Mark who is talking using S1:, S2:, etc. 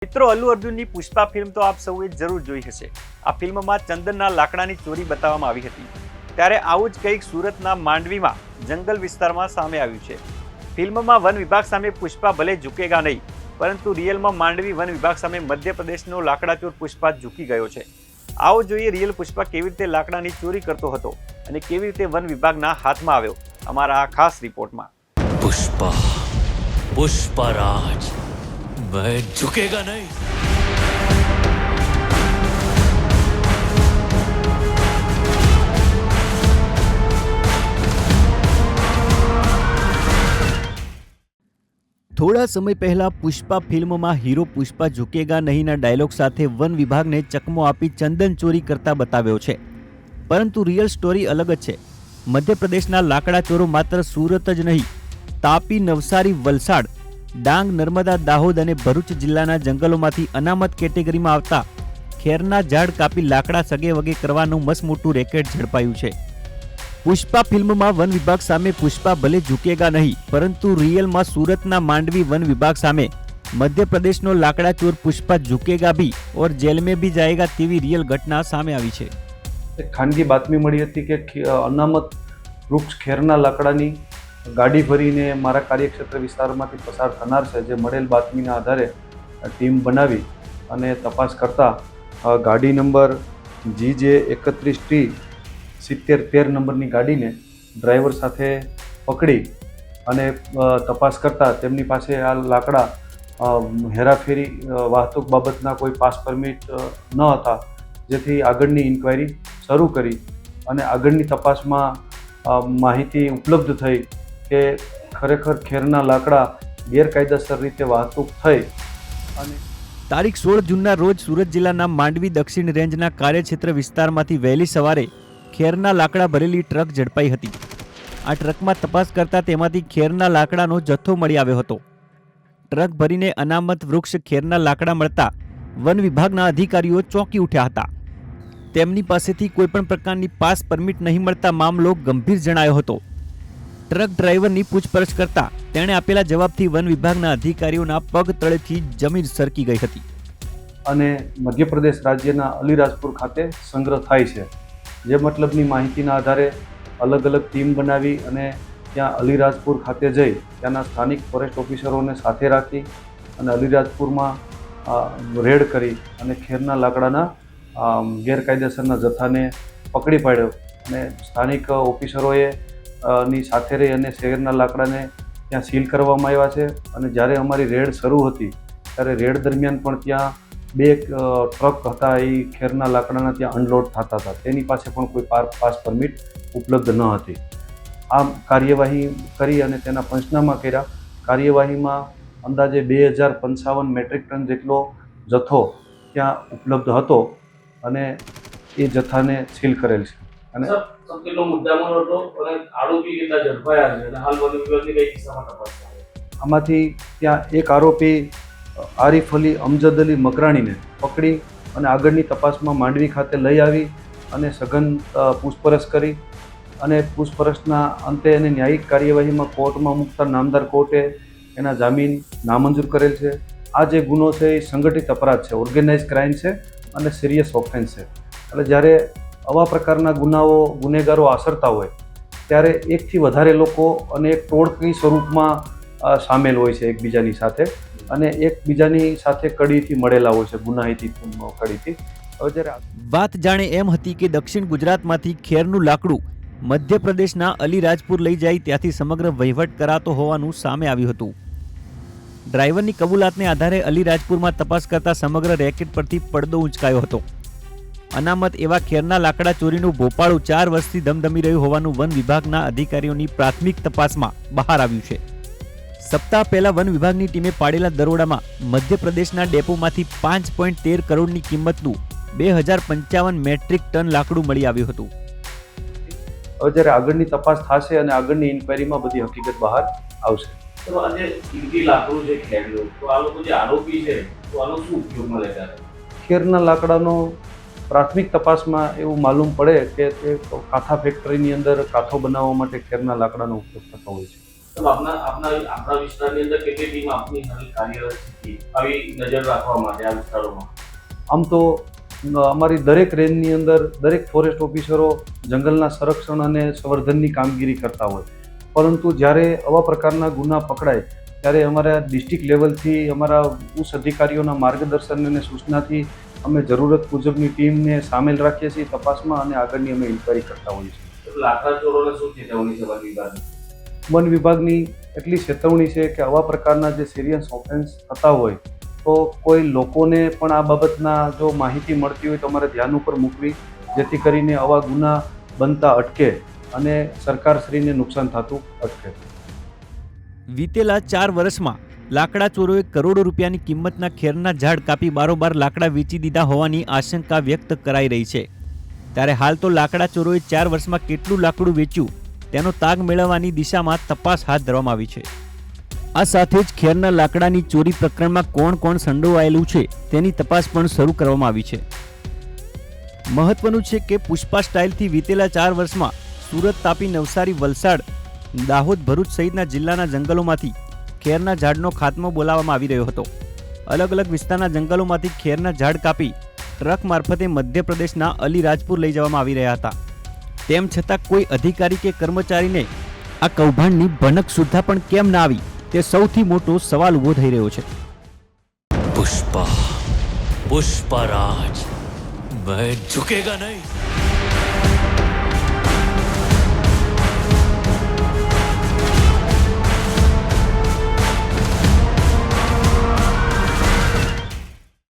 S1: મિત્રો, અલ્લુ અર્જુનની પુષ્પા ફિલ્મ તો આપ સૌએ જરૂર જોઈ હશે। આ ફિલ્મમાં ચંદનના લાકડાની ચોરી બતાવવામાં આવી હતી। ત્યારે આવું જ કંઈક સુરતના માંડવીમાં જંગલ વિસ્તારમાં સામે આવ્યું છે। ફિલ્મમાં વન વિભાગ સામે પુષ્પા ભલે ઝૂકેગા નહીં, પરંતુ રિયલમાં માંડવી વન વિભાગ સામે મધ્યપ્રદેશનો લાકડાચોર પુષ્પા ઝૂકી ગયો છે। આવો જોઈએ રિયલ પુષ્પા કેવી રીતે લાકડાની ચોરી કરતો હતો અને કેવી રીતે વન વિભાગના હાથમાં આવ્યો અમારા આ ખાસ રિપોર્ટમાં।
S2: पुष्पा पुष्पराज मैं झुकेगा नहीं।
S3: થોડા સમય પહેલા પુષ્પા ફિલ્મમાં હીરો પુષ્પા ઝુકેગા નહીંના ડાયલોગ સાથે વન વિભાગને ચકમો આપી ચંદન ચોરી કરતા બતાવ્યો છે, પરંતુ રિયલ સ્ટોરી અલગ જ છે। મધ્યપ્રદેશના લાકડા ચોરો માત્ર સુરત જ નહીં, તાપી, નવસારી, વલસાડ, ડાંગ, નર્મદા, દાહોદ અને ભરૂચ જિલ્લાના જંગલોમાંથી અનામત કેટેગરીમાં આવતા ખેરના ઝાડ કાપી લાકડા સગે વગે કરવાનું મસમોટું રેકેટ ઝડપાયું છે। પુષ્પા ફિલ્મમાં વન વિભાગ સામે પુષ્પા ભલે ઝૂકેગા નહીં, પરંતુ રિયલમાં સુરતના માંડવી વન વિભાગ સામે મધ્યપ્રદેશનો લાકડા ચોર પુષ્પા ઝૂકેગા ભી ઓર જેલ में भी जाएगा તેવી રિયલ ઘટના સામે આવી છે।
S4: એક ખાનગી બાતમી મળી હતી કે અનામત વૃક્ષ ખેરના લાકડાની ગાડી ભરીને મારા કાર્યક્ષેત્ર વિસ્તારમાંથી પસાર થનાર છે, જે મળેલ બાતમીના આધારે ટીમ બનાવી અને તપાસ કરતા ગાડી નંબર GJ31T 7013 નંબરની ગાડીને ડ્રાઈવર સાથે પકડી અને તપાસ કરતા તેમની પાસે આ લાકડા હેરાફેરી વાહતુક બાબતના કોઈ પાસ પરમિટ ન હતા, જેથી આગળની ઇન્ક્વાયરી શરૂ કરી અને આગળની તપાસમાં માહિતી ઉપલબ્ધ થઈ કે ખરેખર ખેરના લાકડા ગેરકાયદેસર રીતે વાહતુક થઈ અને
S3: તારીખ 16 જૂનના રોજ સુરત જિલ્લાના માંડવી દક્ષિણ રેન્જના કાર્યક્ષેત્ર વિસ્તારમાંથી વહેલી સવારે ખેરના લાકડા ભરેલી ટ્રક ઝડપાઈ હતી। આ ટ્રકમાં તપાસ કરતા તેમાંથી ખેરના લાકડાનો જથ્થો મળી આવ્યો હતો। ટ્રક ભરીને અનામત વૃક્ષ ખેરના લાકડા મળતા વન વિભાગના અધિકારીઓ ચોંકી ઉઠ્યા હતા। તેમની પાસેથી કોઈપણ પ્રકારની પાસ પરમિટ નહીં મળતા મામલો ગંભીર જણાયો હતો। ટ્રક ડ્રાઈવરની પૂછપરછ કરતા તેણે આપેલા જવાબથી વન વિભાગના અધિકારીઓના પગ તળેથી જમીન સરકી ગઈ હતી
S4: અને મધ્યપ્રદેશ રાજ્યના અલીરાજપુર ખાતે સંગ્રહ થાય છે। જે મતલબની માહિતીના આધારે અલગ અલગ ટીમ બનાવી અને ત્યાં અલીરાજપુર ખાતે જઈ ત્યાંના સ્થાનિક ફોરેસ્ટ ઓફિસરોને સાથે રાખી અને અલીરાજપુરમાં રેડ કરી અને ખેરના લાકડાના ગેરકાયદેસરના જથ્થાને પકડી પાડ્યો અને સ્થાનિક ઓફિસરોએ ની સાથે રહી અને શહેરના લાકડાને ત્યાં સીલ કરવામાં આવ્યા છે। અને જ્યારે અમારી રેડ શરૂ હતી ત્યારે રેડ દરમિયાન પણ ત્યાં બે ટ્રક હતા, એ ખેરના લાકડાના ત્યાં અનલોડ થતા હતા, તેની પાસે પણ કોઈ પાસ પરમિટ ઉપલબ્ધ ન હતી। આ કાર્યવાહી કરી અને તેના પંચનામા કર્યા। કાર્યવાહીમાં અંદાજે 2055 મેટ્રિક ટન જેટલો જથ્થો ત્યાં ઉપલબ્ધ હતો અને એ જથ્થાને સીલ કરેલ છે। અને
S5: કેટલો મુદ્દામાલ હતો અને આરોપી કેટલા ઝડપાયા છે અને હાલ વન વિભાગની કઈ દિશામાં તપાસ ચાલે છે?
S4: આમાંથી ત્યાં એક આરોપી આરિફ અલી અમજદ અલી મકરાણીને પકડી અને આગળની તપાસમાં માંડવી ખાતે લઈ આવી અને સઘન પૂછપરછ કરી અને પૂછપરછના અંતે એને ન્યાયિક કાર્યવાહીમાં કોર્ટમાં મૂકતા નામદાર કોર્ટે એના જામીન નામંજૂર કરેલ છે। આ જે ગુનો છે એ સંગઠિત અપરાધ છે, ઓર્ગેનાઇઝ ક્રાઇમ છે અને સિરિયસ ઓફેન્સ છે। એટલે જ્યારે આવા પ્રકારના ગુનેગારો આચરતા હોય ત્યારે એકથી વધારે લોકો અને એક ટોળકી સ્વરૂપમાં સામેલ હોય છે એકબીજાની સાથે અને એકબીજાની સાથે કડીથી મળેલા હોય છે, ગુનાહિતી કડીથી। હવે જ્યારે
S3: વાત જાણે એમ હતી કે દક્ષિણ ગુજરાતમાંથી ખેરનું લાકડું મધ્યપ્રદેશના અલીરાજપુર લઈ જાય ત્યાંથી સમગ્ર વહીવટ કરાતો હોવાનું સામે આવ્યું હતું। ડ્રાઈવરની કબૂલાતને આધારે અલીરાજપુરમાં તપાસ કરતા સમગ્ર રેકેટ પરથી પડદો ઉંચકાયો હતો। અનામત એવા ખેરના લાકડા ચોરીનું ભોપાળું 4 વર્ષથી ધમધમી રહ્યું હોવાનું વન વિભાગના અધિકારીઓની પ્રાથમિક તપાસમાં બહાર આવ્યું છે। સપ્તાહ પહેલા વન વિભાગની ટીમે પાડેલા દરોડામાં મધ્યપ્રદેશના ડેપોમાંથી 5.13 કરોડની કિંમતનું 2055 મેટ્રિક ટન લાકડું મળી આવ્યું હતું।
S4: હવે જ્યારે આગળની તપાસ થશે અને આગળની ઇન્ક્વાયરીમાં બધી હકીકત બહાર આવશે।
S5: તો આ જે કિંમતી લાકડું છે ખેરનું, તો આ લોકો જે આરોપી છે તો આનો શું ઉપયોગમાં લેતા હતા?
S4: ખેરના લાકડાનો પ્રાથમિક તપાસમાં એવું માલુમ પડે કે તે કાથા ફેક્ટરીની અંદર કાથો બનાવવા માટે ખેરના લાકડાનો ઉપયોગ થતો હોય છે।
S5: તો આપણા વિસ્તારની અંદર કેટલી ટીમ આપની હાલ કાર્યરત છે આવી નજર રાખવા માટે આ વિસ્તારોમાં?
S4: આમ તો અમારી દરેક રેન્જની અંદર દરેક ફોરેસ્ટ ઓફિસરો જંગલના સંરક્ષણ અને સંવર્ધનની કામગીરી કરતા હોય, પરંતુ જ્યારે આવા પ્રકારના ગુના પકડાય ત્યારે અમારા ડિસ્ટ્રિક્ટ લેવલથી અમારા ઉચ્ચ અધિકારીઓના માર્ગદર્શન અને સૂચનાથી અમે જરૂરત મુજબની ટીમને સામેલ રાખીએ છીએ તપાસમાં અને આગળની અમે ઇન્ક્વાયરી કરતા હોઈએ છીએ.
S5: લાકડા ચોરોને શું ચેતવણી છે વન વિભાગની?
S4: વન વિભાગની એટલી ચેતવણી છે કે આવા પ્રકારના જે સિરિયસ ઓફેન્સ થતા હોય તો કોઈ લોકોને પણ આ બાબતના જો માહિતી મળતી હોય તો અમારે ધ્યાન ઉપર મૂકવી, જેથી કરીને આવા ગુના બનતા અટકે અને સરકારશ્રીને નુકસાન થતું અટકે.
S3: વીતેલા 4 વર્ષમાં લાકડા ચોરોએ કરોડો રૂપિયાની કિંમતના ખેરના ઝાડ કાપી બારોબાર લાકડા વેચી દીધા હોવાની આશંકા વ્યક્ત કરાઈ રહી છે. ત્યારે હાલ તો લાકડા ચોરોએ 4 વર્ષમાં કેટલું લાકડું વેચ્યું તેનો તાગ મેળવવાની દિશામાં તપાસ હાથ ધરવામાં આવી છે. આ સાથે જ ખેરના લાકડાની ચોરી પ્રકરણમાં કોણ કોણ સંડોવાયેલું છે તેની તપાસ પણ શરૂ કરવામાં આવી છે. મહત્વનું છે કે પુષ્પા સ્ટાઇલથી વીતેલા 4 વર્ષમાં સુરત, તાપી, નવસારી, વલસાડ, દાહોદ, ભરૂચ સહિતના જિલ્લાના જંગલોમાંથી ખેરના ઝાડનો ખાત્મો બોલાવવામાં આવી રહ્યો હતો. અલગ અલગ વિસ્તારના જંગલોમાંથી ખેરના ઝાડ કાપી ટ્રક મારફતે મધ્યપ્રદેશના અલીરાજપુર લઈ જવામાં આવી રહ્યા હતા. તેમ છતાં કોઈ અધિકારી કે કર્મચારીને આ કૌભાંડની ભનક સુદ્ધા પણ કેમ ના આવી તે સૌથી મોટો સવાલ ઊભો થઈ રહ્યો છે.
S2: पुष्पा पुष्पराज वह झुकेगा नहीं.